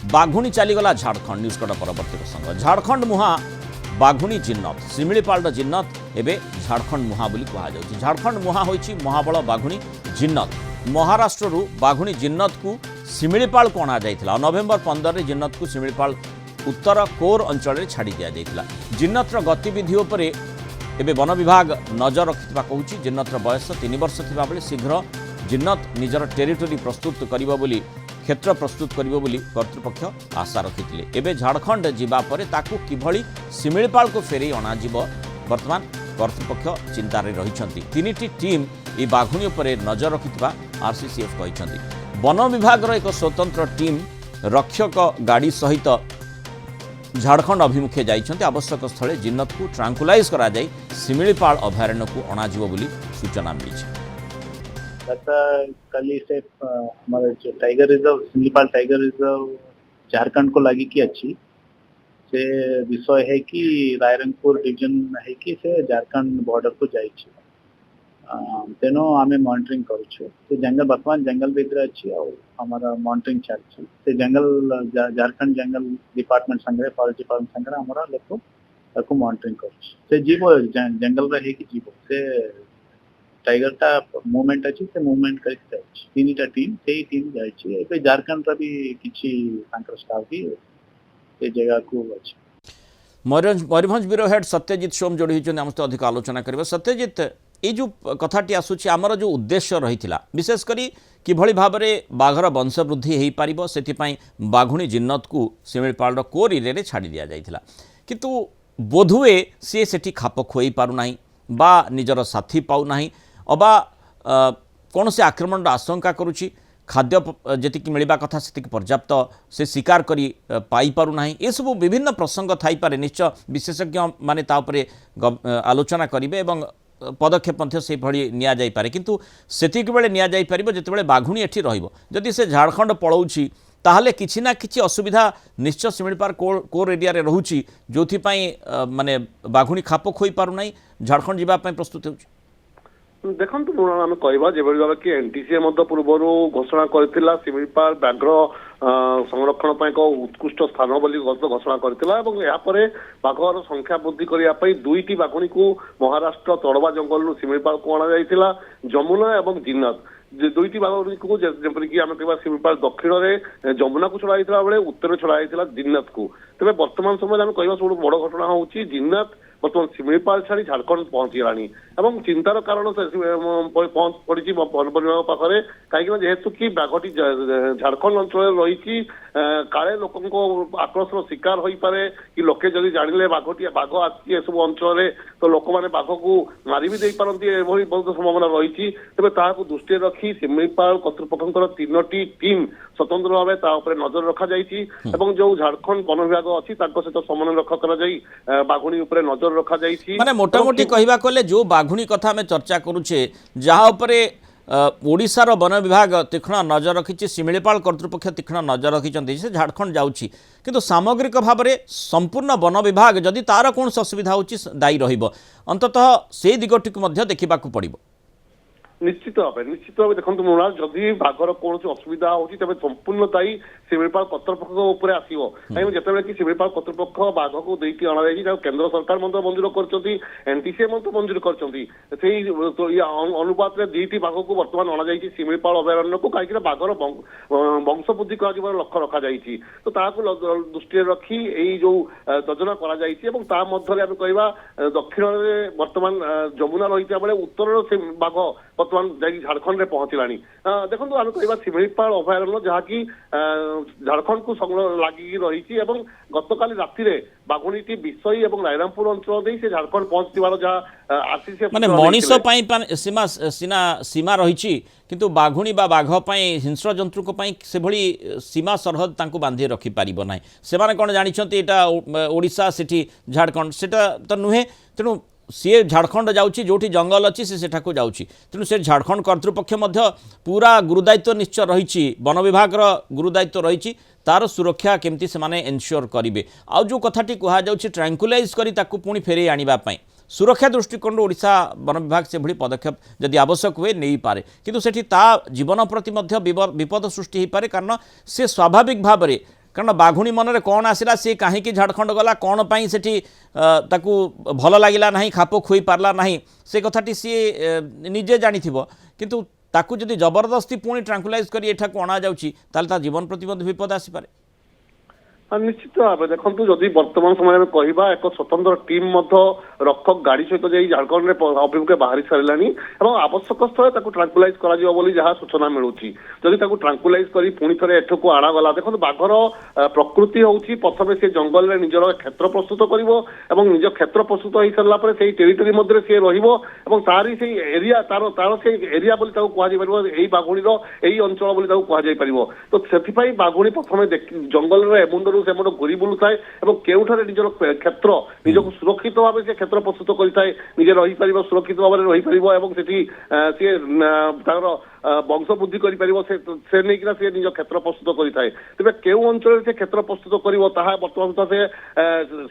बाघुणी चलीगला Jharkhand news cut परवर्ती प्रसंग झारखंड मुहा बाघुणी जिन्नत शिमिलीपाल जिन्नत एवं झारखंड मुहा बोली कहुच्छी झारखंड मुहा होइछि महाबल बाघुणी जिन्नत महाराष्ट्र बाघुणी जिन्नत को शिमिलीपाल को अणा जाइथिला नवेम्बर 15 रे जिन्नत को शिमिलीपाल उत्तर कोर अंचल छाड़ी दिया जाइथिला जिन्नतर गतिविधि उपरे एबे वन विभाग नजर रखिथिबा कहूछि जिन्नतर बयस 3 वर्ष थिबा बेले शीघ्र जिन्नत निजर टेरिटोरी प्रस्तुत करिबो बोली क्षेत्र प्रस्तुत करिबो बोली कर्तृपक्ष आशा रखिथिले एबे झारखंड जिबा परे ताकू किभଳି शिमिलीपाल को फेरै अणा जिवो वर्तमान कर्तृपक्ष चिंतार रहिछंती तीनिटी टीम ए बाघुणी उपरे नजर रखिथिबा आरसीसीएफ कहिछंती वन विभाग एक स्वतंत्र टीम रक्षक गाड़ी सहित झारखंड अभिमुखे जाइछंती आवश्यक स्थले जिन्नत को ट्रांकुलाइज करा जाई शिमिलीपाल अभयारण्य को अणाजिवो बोली सूचना मिली कल से हमारे जो tiger reserve Similipal tiger reserve Jharkhand को लगी कि अच्छी से विषय है कि रायरंगपुर डिवीजन है कि से झारखंड बॉर्डर को जाइए तेणु आम मॉनिटरिंग करुँ जंगल बर्तमान जंगल भितर अच्छी आमर मॉनिटरिंग चलती जंगल झारखंड जंगल डिपार्टमेंट संगे फॉरेस्ट डिपार्टमेंट संगे आमर लोक मॉनिटरिंग कर जीव जंगल रे कि जीव से टाइगर टा मूवमेंट अच्छी से मूवमेंट करके तीनटा टीम से टीम जाइए झारखंड भी किसी स्टाफ भी ये जगह को अच्छी मयूरभंज ब्यूरो हेड सत्यजित सोम जोड़ी होती आम सहित अधिक आलोचना करेंगे सत्यजित ये जो कथाटी आसूची आमर जो उद्देश्य रही विशेषकर किभली भाव में बाघर वंशवृद्धि हो पार से बाघुणी जिन्नत को शिमिलीपाल कोर एरिया छाड़ी दि जाइथिला किंतु बोधुए सी सेठी खाप खुई पारुना बा निजर साथी पाऊना अबा कौन से आक्रमण आशंका करुच्ची खाद्य जी मिलवा कथा से पर्याप्त से शिकार करी पाई पारुना ये सब विभिन्न प्रसंग थाई पारे निश्चय विशेषज्ञ माने तापरे आलोचना करेंगे एवं पदक्षेप से निया जाई पारे किंतु सेतिक बेले निया जाई परिबो जेतेबेले बाघुणी एठी रहिबो जदि से झारखंड पळौछि ताहले किछि ना किछि असुविधा निश्चय शिमिलीपाल कोर एरिया रे रहुछि जोथिपाई माने बाघुणी खाप खोई पारु नाही झारखंड जीवा पई प्रस्तुत होछि देखो आम कहवा जो भाव कि एनटीसीए पूर्वर घोषणा करथिला शिमिलीपाल व्याघ्र संरक्षण एक उत्कृष्ट स्थान बोली घोषणा करथिला बाघर संख्या वृद्धि करने दुईटी बाघुणी को महाराष्ट्र तड़वा जंगल शिमिलीपाल को अणा जाइथिला जमुना और जिन्नत दुईटी बाघुणी को जपरिक आम कह शिमिलीपाल दक्षिण में जमुना को छड़ा बेले उत्तर छड़ा जिन्नत को तेज बर्तमान समय आम कह सब बड़ घटना हूँ जिन्नत बर्तमान शिमिलीपाल छाड़ी झारखंड पहुंचीगलानी एवं चिंतार कारण पड़ी वन विभाग पाखे कहीं जेहेतु कि बाघटी झारखंड अंचल रही काले लोक आक्रोशन शिकार हो पारे कि लोके जदि जानिले बाघटी बाघ आसी सब अंचल तो लोक मैंने बाघ को मारी भी दे पारती बहुत संभावना रही तेज ताकू दृष्टि रखी शिमिलीपाल कर्तृपक्ष तीनोटी टीम स्वतंत्र भाव नजर रखा जो झारखंड वन विभाग अच्छी सहित समन्वय रक्षा कर बाघुणी उपर नजर रखा माने मोटामोटी कहवा कले जो बाघुणी कथा आम चर्चा करुचे जहाँ उपरे ओडिशार वन विभाग तीक्ष्ण नजर रखी शिमिलीपाल कर्तृपक्ष तीक्ष्ण नजर रखी से झारखंड जाऊँगी किंतु सामग्रिक भाव में संपूर्ण वन विभाग जदि तार कौन असुविधा होची दायी रहिबो अंततः से दिगटी देखा पड़ो निश्चित भाव देखो मृणाल जदि बाघर कौन असुविधा होती संपूर्ण दायी शिमिलीपाल कर्तृपक्ष आसो कहीं जिते कि शिमिलीपाल कर्तृपक्ष बाघ को देकी अणा केंद्र सरकार मंजूर कर एनटीसीए मंजूर कर अनुपात में दुईटी बाघ को बर्तमान अणा शिमिलीपाल अभयारण्य को कहीं बाघर वंशवृद्धि कर लक्ष्य रखा तो दृष्टि रखी यही जो योजना कर कहवा दक्षिण में बर्तमान जमुना रही बेले उत्तर से बाघ बर्तमान झारखंड में पहुंचलानी देखो आम कह शिमिलीपाल अभयारण्य जहाँकि झारखंड को लगी रही गतकाली राति बाघुणी विषयी और रायरंगपुर अंचल से झारखंड पहुंचार जहाँ आरसीसी माने मनीष सीमा सीमा रही किंतु बाघुणी बा बाघ हिंस्र जंतु से भली सीमा सरहद तांको बांधी रखी पारिबो नाही सेमाने कोन जानिछंती एटा ओडिशा सिटी झारखंड सेटा तो नुहे तेणु सी झारखंड जाऊँगी जो जंगल अच्छी सेठा जाऊँगी तेणु से झारखंड कर्तृपक्ष पूरा गुरुदायित्व निश्चय रही वन विभाग गुरुदायित्व रही तार सुरक्षा केमती से माने एनश्योर करेंगे आउ जो कथाटी कहुच्छी ट्रांकुलाइज करी ताकू पुणी फेरे आने सुरक्षा दृष्टिकोण ओडिशा वन विभाग से भली पदक्षेप जदि आवश्यक हुए नहीं पारे किंतु सेठी ता जीवन प्रति विपद सृष्टि हो पारे कारण से स्वाभाविक भाव में कारण बाघुणी मनरे कौन आसला सी कहीं झारखंड गला कौन पाई सेठी ताकू भल लगिला नहीं खाप खुई पारला नहीं से कथाटी सी निजे जानी किंतु ताकू जदि जबरदस्ती पुणी ट्रांकुलाइज कर एठाकू अणा जाउची ताले ता जीवन प्रति विपद आसी पारे। निश्चित भाव देखो जदि वर्तमान समय में कहवा एक स्वतंत्र टीम रक्षक गाड़ी सहित जाई झारखंड में अभिमुखे बाहरी सारे आवश्यक स्थल ट्रांकुलाइज करा सूचना मिलूची जदि ट्रांकुलाइज कर पुणी थे एठू आणागला देखो बाघर प्रकृति हूँ प्रथम से जंगल में निजर क्षेत्र प्रस्तुत कर निज क्षेत्र प्रस्तुत हो सारापर से टेरिटोरी मध्य सी रही से एरिया तार तार से एरिया कहुई बाघुणी यही अंचल कहुपर तो से बाघुणी प्रथम जंगल एमुंडर से घूरी बुलू थाए केउठारे निजर क्षेत्र निजक सुरक्षित भाव से क्षेत्र प्रस्तुत करें निजे रही पार सुरक्षित भाव में रही पार सी वंश वृद्धि से नहीं सी निज क्षेत्र प्रस्तुत करें तेज केउ अंचल से क्षेत्र प्रस्तुत कर बर्तमान से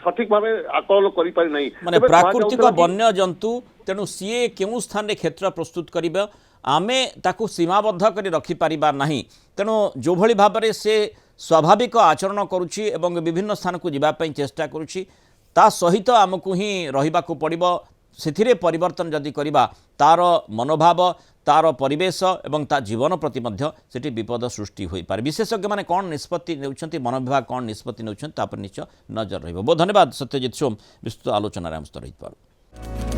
सठिक भाव आकलन कर प्राकृतिक वन्य जंतु तेणु सीए केउ स्थान में क्षेत्र प्रस्तुत कर आमे ताकू सीमाबद्ध कर रखिपार ना तेणु जो भली भाव में से स्वाभाविक आचरण करुच्ची एवं विभिन्न स्थान को जीवाई चेष्टा करुच्ची ता सहित आमको ही रहिबाकू पड़िबो सेथिरे परिवर्तन जदि करिबा तार मनोभाव तार परिवेश एवं ता जीवन प्रति मध्य सेठी विपद सृष्टि होई पारे। विशेषज्ञ माने कौन निष्पत्ति नेउछंती मन विभाग कौन निष्पत्ति नेउछंती तापर निश्चय नजर रहिबो। बहुत धन्यवाद सत्यजित सोम विस्तृत आलोचना आम सहित रही।